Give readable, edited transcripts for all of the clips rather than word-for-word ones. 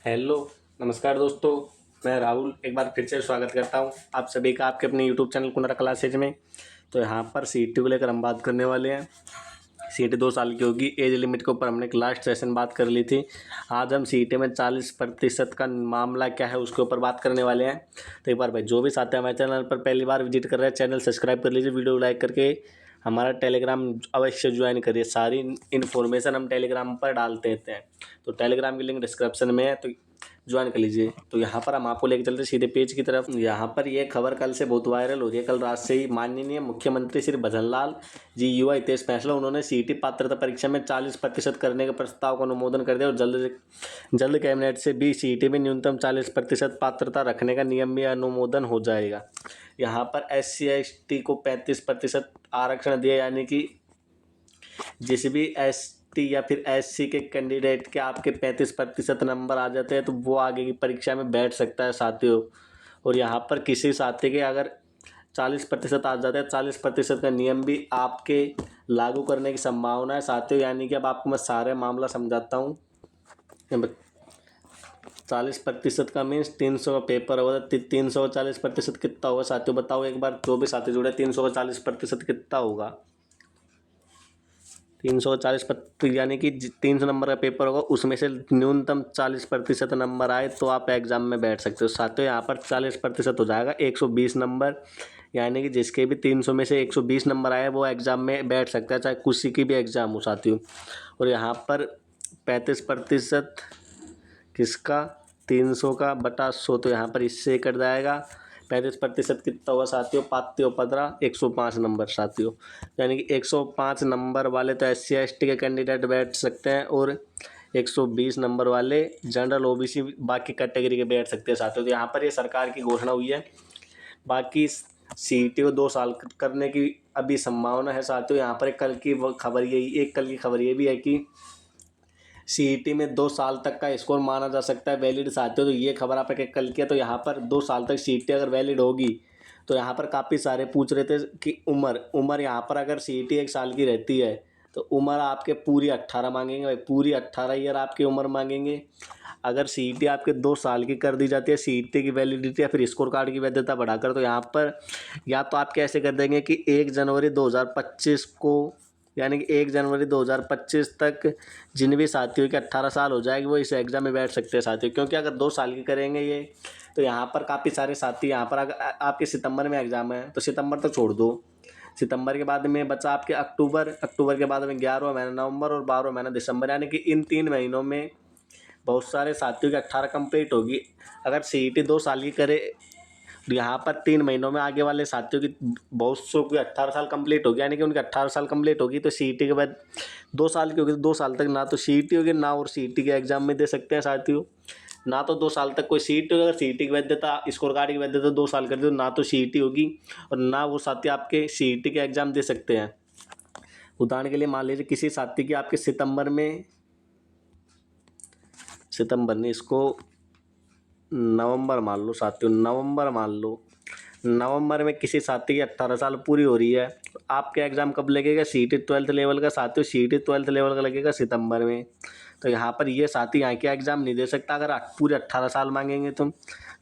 Hello, नमस्कार दोस्तों। मैं राहुल एक बार फिर से स्वागत करता हूं आप सभी का आपके अपने यूट्यूब चैनल कुंडरा क्लासेज में। तो यहां पर सीईटी को लेकर हम बात करने वाले हैं। सीईटी 2 साल की होगी। एज लिमिट के ऊपर हमने एक लास्ट सेशन बात कर ली थी। आज हम सीईटी में 40% का मामला क्या है उसके ऊपर बात करने वाले हैं। तो एक बार भाई जो भी साथी हमारे चैनल पर पहली बार विजिट कर रहे हैं, चैनल सब्सक्राइब कर लीजिए, वीडियो लाइक करके हमारा टेलीग्राम अवश्य ज्वाइन करिए। सारी इन्फॉर्मेशन हम टेलीग्राम पर डालते रहते हैं, तो टेलीग्राम की लिंक डिस्क्रिप्शन में है, तो ज्वाइन कर लीजिए। तो यहाँ पर हम आपको लेकर चलते सीधे पेज की तरफ। यहाँ पर ये खबर कल से बहुत वायरल हो रही है। कल रात से ही माननीय मुख्यमंत्री श्री भजनलाल जी युवा हितेश फैसला उन्होंने सीईटी पात्रता परीक्षा में 40% करने के प्रस्ताव का अनुमोदन कर दिया और जल्द कैबिनेट से भी सीईटी में न्यूनतम 40% पात्रता रखने का नियम भी अनुमोदन हो जाएगा। यहाँ पर SC/ST को 35% आरक्षण दिया, यानी कि जिस भी ST या फिर SC के कैंडिडेट के आपके 35% नंबर आ जाते हैं तो वो आगे की परीक्षा में बैठ सकता है साथियों। और यहाँ पर किसी साथी के अगर 40% आ जाते हैं, 40% का नियम भी आपके लागू करने की संभावना है साथियों। यानी कि अब आपको मैं सारे मामला समझाता हूँ। 40% का मीन्स 300 का पेपर होगा। 300 का 40% कितना होगा साथियों, बताओ एक बार। जो भी साथी जुड़े, 300 का 40% कितना होगा? 340 यानी कि 300 नंबर का पेपर होगा, उसमें से न्यूनतम 40% नंबर आए तो आप एग्ज़ाम में बैठ सकते हो साथियों। यहाँ पर 40% हो जाएगा 120 नंबर, यानी कि जिसके भी 300 में से 120 नंबर आए वो एग्ज़ाम में बैठ सकता है, चाहे किसी की भी एग्ज़ाम हो साथियों। और यहाँ पर 35% किसका? 300 का बटा 100, तो यहाँ पर इससे कट जाएगा। 35% कितना हुआ साथियों? 5×15 105 नंबर साथियों। यानी कि 105 नंबर वाले तो SC/ST के कैंडिडेट बैठ सकते हैं और 120 नंबर वाले जनरल OBC बाकी कैटेगरी के बैठ सकते हैं साथियों। तो यहाँ पर ये सरकार की घोषणा हुई है। बाकी सीईटी को 2 साल करने की अभी संभावना है साथियों। यहाँ पर कल की खबर ये भी है कि सीईटी में 2 साल तक का स्कोर माना जा सकता है वैलिड साथियों। तो ये खबर आपके कल की है। तो यहाँ पर 2 साल तक सीईटी अगर वैलिड होगी तो यहाँ पर काफ़ी सारे पूछ रहे थे कि उम्र यहाँ पर अगर सीईटी 1 साल की रहती है तो उम्र आपके पूरी 18 मांगेंगे भाई, पूरी 18 ईयर आपकी उम्र मांगेंगे। अगर सीईटी आपके 2 साल की कर दी जाती है, सीईटी की वैलिडिटी या फिर स्कोर कार्ड की वैधता बढ़ाकर, तो यहाँ पर या तो आप कैसे कर देंगे कि 1 जनवरी 2025 को, यानी कि 1 जनवरी 2025 तक जिन भी साथियों के 18 साल हो जाएगी वो इस एग्ज़ाम में बैठ सकते हैं साथियों। क्योंकि अगर 2 साल की करेंगे ये, तो यहाँ पर काफ़ी सारे साथी, यहाँ पर अगर आपके सितंबर में एग्ज़ाम है तो सितंबर तक छोड़ दो। सितंबर के बाद में बचा आपके अक्टूबर के बाद में 11वां महीना नवंबर और 12वां महीना दिसंबर, यानी कि इन 3 महीनों में बहुत सारे साथियों की 18 कंप्लीट होगी। अगर सीईटी 2 साल की करे तो यहाँ पर 3 महीनों में आगे वाले साथियों की बहुत सौ की 18 साल कंप्लीट होगी, यानी कि उनकी 18 साल कंप्लीट होगी। तो सीईटी के बाद 2 साल की होगी, तो 2 साल तक ना तो सीईटी होगी ना और सीईटी के एग्जाम में दे सकते हैं साथियों। ना तो 2 साल तक कोई सीईटी होगी। अगर सीईटी की वैधता, स्कोर कार्ड की वैधता 2 साल कर दे तो ना तो सीईटी होगी और ना वो साथी आपके सीईटी के एग्जाम दे सकते हैं। उदाहरण के लिए मान लीजिए किसी साथी की आपके सितंबर नहीं, इसको नवंबर मान लो साथियों, नवंबर में किसी साथी की 18 साल पूरी हो रही है, तो आपका एग्ज़ाम कब लगेगा? सीईटी 12th लेवल का साथियों, सीईटी 12th लेवल का लगेगा सितंबर में। तो यहाँ पर ये साथी यहाँ के एग्ज़ाम नहीं दे सकता अगर पूरे 18 साल मांगेंगे तो।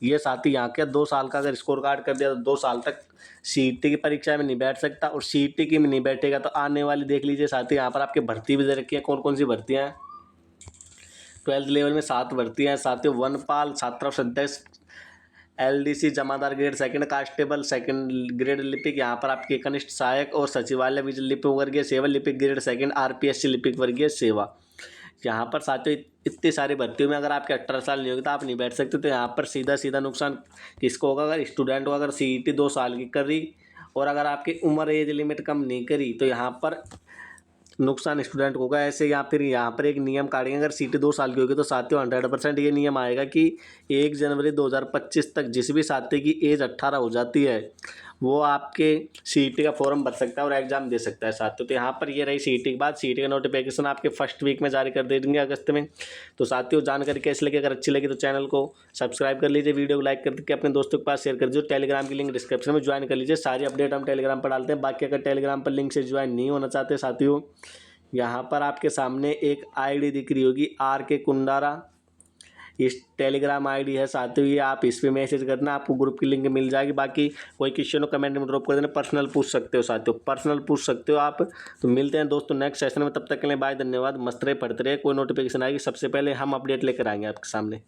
ये साथी यहाँ के 2 साल का अगर स्कोर कार्ड कर दिया तो 2 साल तक सीईटी की परीक्षा में नहीं बैठ सकता, और सीईटी की में नहीं बैठेगा तो आने वाली देख लीजिए साथी, यहाँ पर आपके भर्ती भी दे रखी है। कौन कौन सी भर्तियाँ हैं? 12th लेवल में 7 भर्तियाँ हैं साथियों। वनपाल, छात्रावास अध्यक्ष, LDC जमादार grade second, constable second grade लिपिक, यहाँ पर आपके कनिष्ठ सहायक और सचिवालय विजिल लिपिक वर्गीय सेवा, लिपिक ग्रेड सेकंड, RPSC लिपिक वर्गीय सेवा। यहाँ पर साथियों इतनी सारी भर्तियों में अगर आपके 18 साल नहीं होगी तो आप नहीं बैठ सकते। तो यहाँ पर सीधा नुकसान किसको होगा? अगर स्टूडेंट को अगर सीईटी 2 साल की करी और अगर आपकी उम्र एज लिमिट कम नहीं करी तो यहाँ पर नुकसान स्टूडेंट को होगा। ऐसे या फिर यहाँ पर एक नियम काटेंगे, अगर सीईटी 2 साल की होगी तो साथियों 100% ये नियम आएगा कि 1 जनवरी 2025 तक जिस भी साथी की एज 18 हो जाती है वो आपके सीईटी का फॉर्म भर सकता है और एग्जाम दे सकता है साथियों। तो यहाँ पर ये रही सीईटी की बात। सीईटी का नोटिफिकेशन आपके फर्स्ट वीक में जारी कर देंगे अगस्त में। तो साथियों जानकारी कैसी लगी? अगर अच्छी लगी तो चैनल को सब्सक्राइब कर लीजिए, वीडियो को लाइक करके अपने दोस्तों के पास शेयर कर दीजिए। टेलीग्राम की लिंक डिस्क्रिप्शन में ज्वाइन कर लीजिए, सारी अपडेट हम टेलीग्राम पर डालते हैं। बाकी अगर टेलीग्राम पर लिंक से ज्वाइन नहीं होना चाहते साथियों, यहाँ पर आपके सामने एक आईडी दिख रही होगी RK कुंडारा, इस टेलीग्राम आईडी है साथियों, ये आप इस पे मैसेज करना, आपको ग्रुप की लिंक मिल जाएगी। बाकी कोई क्वेश्चन हो कमेंट में ड्रॉप कर देना, पर्सनल पूछ सकते हो साथियों, पर्सनल पूछ सकते हो आप। तो मिलते हैं दोस्तों नेक्स्ट सेशन में, तब तक के लिए बाय, धन्यवाद। मस्त रहे, पढ़ते रहे, कोई नोटिफिकेशन आएगी सबसे पहले हम अपडेट लेकर आएंगे आपके सामने।